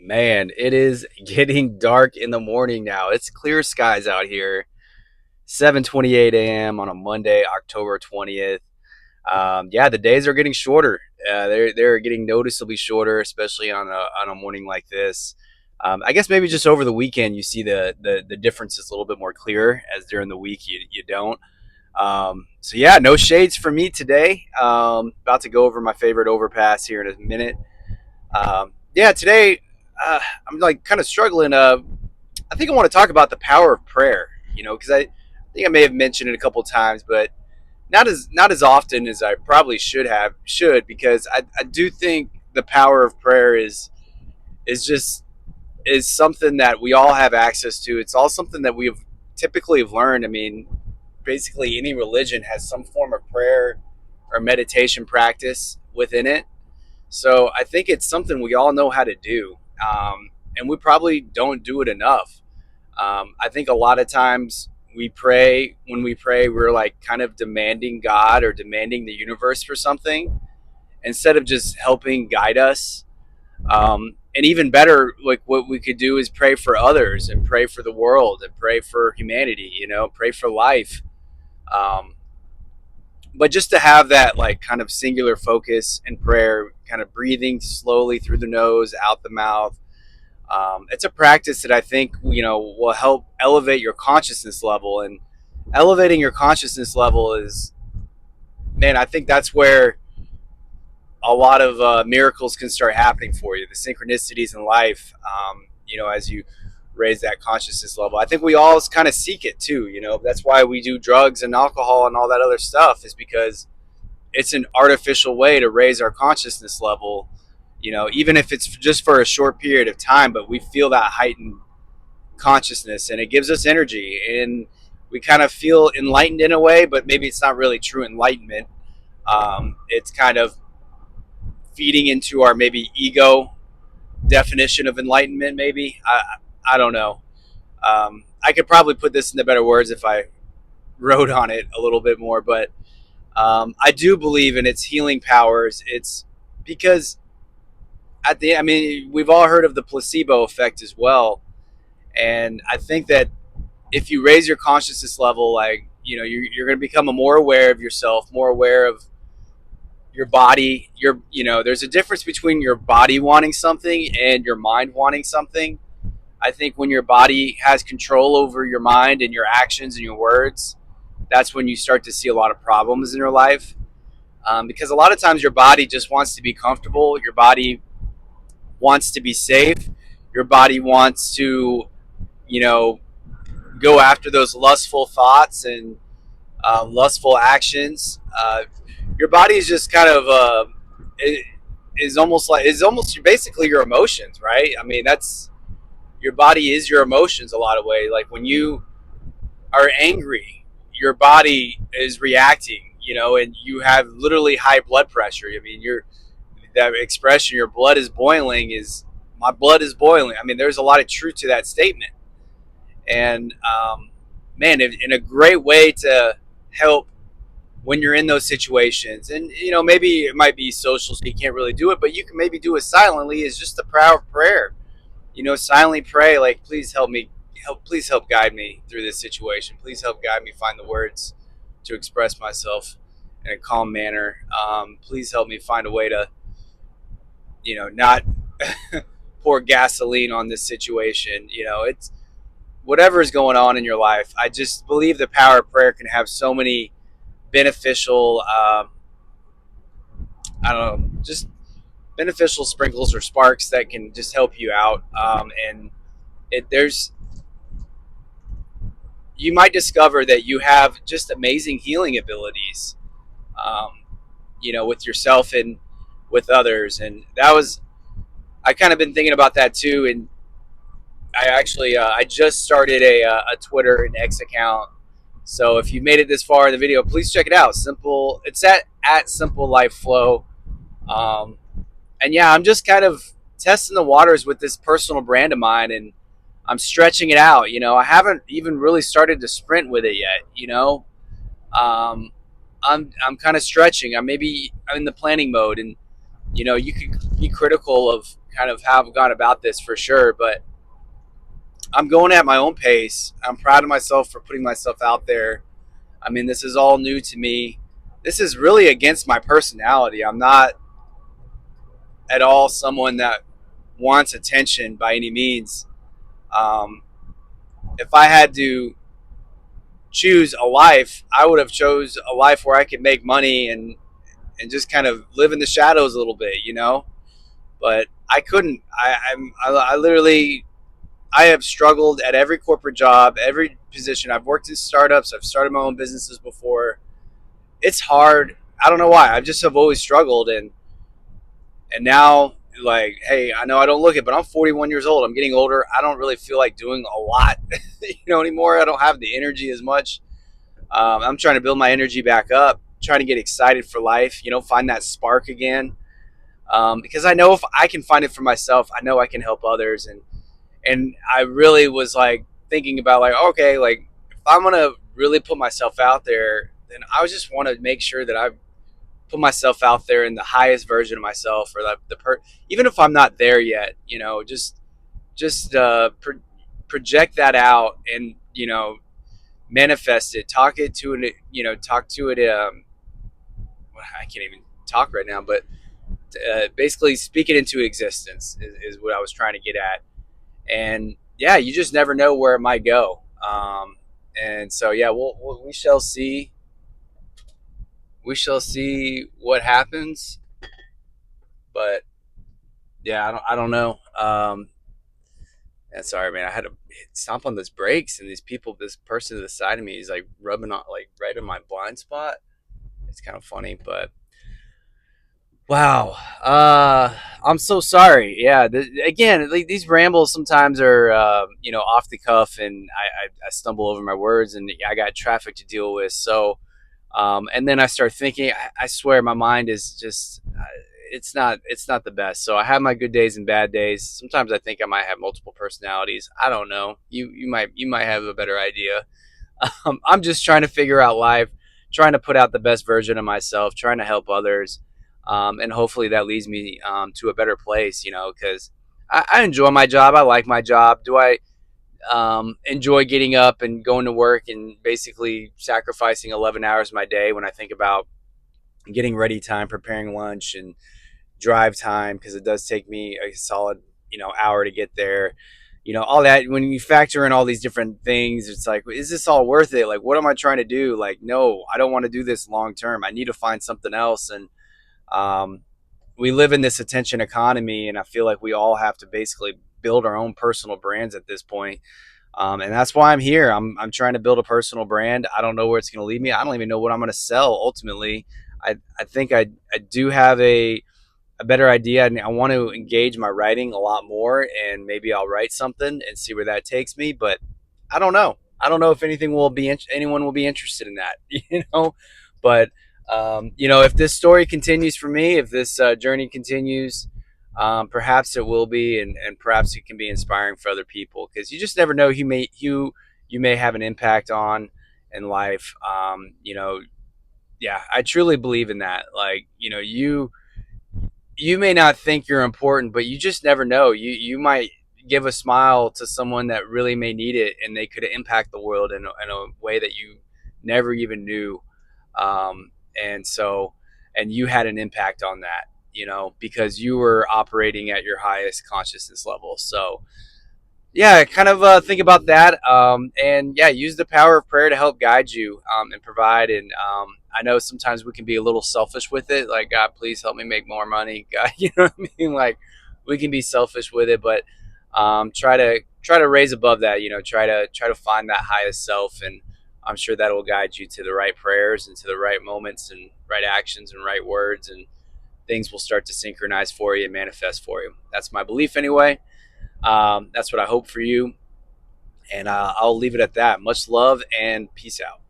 Man, it is getting dark in the morning now. It's clear skies out here. 7:28 a.m. on a Monday, October 20th. Yeah, the days are getting shorter. They're getting noticeably shorter, especially on a morning like this. I guess maybe just over the weekend you see the difference is a little bit more clear, as during the week you don't. So yeah, no shades for me today. About to go over my favorite overpass here in a minute. Yeah, today I'm like kind of struggling. I think I want to talk about the power of prayer. Because I think I may have mentioned it a couple of times, but not as often as I probably should, because I do think the power of prayer is just is something that we all have access to. It's all something that we've typically have learned. I mean, basically any religion has some form of prayer or meditation practice within it. So I think it's something we all know how to do, and we probably don't do it enough. I think a lot of times when we pray, we're like kind of demanding God or demanding the universe for something instead of just helping guide us. And even better, like what we could do is pray for others and pray for the world and pray for humanity, pray for life. Um, but just to have that like kind of singular focus in prayer, kind of breathing slowly through the nose, out the mouth. It's a practice that I think will help elevate your consciousness level, and elevating your consciousness level is, man, I think that's where a lot of miracles can start happening for you. The synchronicities in life, as you raise that consciousness level. I think we all kind of seek it too. That's why we do drugs and alcohol and all that other stuff, is because it's an artificial way to raise our consciousness level, even if it's just for a short period of time, but we feel that heightened consciousness and it gives us energy and we kind of feel enlightened in a way, but maybe it's not really true enlightenment. It's kind of feeding into our maybe ego definition of enlightenment, maybe. I don't know. I could probably put this into better words if I wrote on it a little bit more, but I do believe in its healing powers. It's because I mean, we've all heard of the placebo effect as well, and I think that if you raise your consciousness level, like you're going to become more aware of yourself, more aware of your body. There's a difference between your body wanting something and your mind wanting something. I think when your body has control over your mind and your actions and your words, that's when you start to see a lot of problems in your life. Because a lot of times your body just wants to be comfortable. Your body wants to be safe. Your body wants to, you know, go after those lustful thoughts and lustful actions. Your body is just kind of it is almost basically your emotions, right? I mean, that's your body is your emotions a lot of ways. Like when you are angry, your body is reacting, and you have literally high blood pressure. I mean, that expression, your blood is boiling, is my blood is boiling. I mean, there's a lot of truth to that statement. And man, in a great way to help when you're in those situations, and maybe it might be social, so you can't really do it, but you can maybe do it silently, is just the power of prayer. Silently pray, like, please help me, please help guide me through this situation. Please help guide me find the words to express myself in a calm manner. Please help me find a way to, not pour gasoline on this situation. It's whatever is going on in your life. I just believe the power of prayer can have so many beneficial, I don't know, just beneficial sprinkles or sparks that can just help you out. And there's you might discover that you have just amazing healing abilities, um, with yourself and with others. And that was, I kind of been thinking about that too. And I actually, I just started a Twitter and X account. So if you made it this far in the video, please check it out. It's at Simple Life Flow. Um, and yeah, I'm just kind of testing the waters with this personal brand of mine, and I'm stretching it out. I haven't even really started to sprint with it yet. Um, I'm kind of stretching. I'm in the planning mode, and you can be critical of kind of how I've gone about this for sure, but I'm going at my own pace. I'm proud of myself for putting myself out there. I mean, this is all new to me. This is really against my personality. I'm not at all someone that wants attention by any means. Um, if I had to choose a life, I would have chose a life where I could make money and just kind of live in the shadows a little bit, you know. But I couldn't. I literally I have struggled at every corporate job, every position. I've worked in startups. I've started my own businesses before. It's hard. I don't know why. I just have always struggled, and now, like, hey, I know I don't look it, but I'm 41 years old. I'm getting older. I don't really feel like doing a lot, anymore. I don't have the energy as much. I'm trying to build my energy back up, trying to get excited for life. Find that spark again. Because I know if I can find it for myself, I know I can help others. And I really was like thinking about, like, okay, like, if I'm gonna really put myself out there, then I just want to make sure that I put myself out there in the highest version of myself, or even if I'm not there yet, just project that out, and manifest it, talk it to it, talk to it. I can't even talk right now, but basically speak it into existence is what I was trying to get at. And yeah, you just never know where it might go. And so yeah, we shall see. We shall see what happens. But yeah, I don't know. And sorry, man, I had to stomp on those brakes, and this person to the side of me is like rubbing on, like, right in my blind spot. It's kind of funny, but wow. I'm so sorry. Yeah. Again, like, these rambles sometimes are, off the cuff, and I stumble over my words, and I got traffic to deal with. So, and then I start thinking. I swear, my mind is just. It's not the best. So I have my good days and bad days. Sometimes I think I might have multiple personalities. I don't know. You might have a better idea. I'm just trying to figure out life, trying to put out the best version of myself, trying to help others, and hopefully that leads me to a better place. Because I enjoy my job. I like my job. Do I enjoy getting up and going to work and basically sacrificing 11 hours of my day when I think about getting ready time, preparing lunch, and drive time, because it does take me a solid hour to get there. All that, when you factor in all these different things, it's like, is this all worth it? Like, what am I trying to do? Like, no, I don't want to do this long term. I need to find something else. And um, we live in this attention economy, and I feel like we all have to basically build our own personal brands at this point. And that's why I'm here. I'm trying to build a personal brand. I don't know where it's going to lead me. I don't even know what I'm going to sell ultimately. I think I do have a better idea, and I want to engage my writing a lot more, and maybe I'll write something and see where that takes me. But I don't know. I don't know if anyone will be interested in that, But if this story continues for me, if this journey continues, perhaps it will be, and perhaps it can be inspiring for other people, because you just never know who you may have an impact on in life. Yeah, I truly believe in that. Like, you may not think you're important, but you just never know. You might give a smile to someone that really may need it, and they could impact the world in a way that you never even knew. And so, and you had an impact on that, because you were operating at your highest consciousness level. So, yeah, kind of think about that, and yeah, use the power of prayer to help guide you, and provide. And I know sometimes we can be a little selfish with it, like, God, please help me make more money. God, you know what I mean? Like, we can be selfish with it, but try to raise above that. Try to find that highest self, and I'm sure that will guide you to the right prayers and to the right moments and right actions and right words, and things will start to synchronize for you and manifest for you. That's my belief anyway. That's what I hope for you. And I'll leave it at that. Much love and peace out.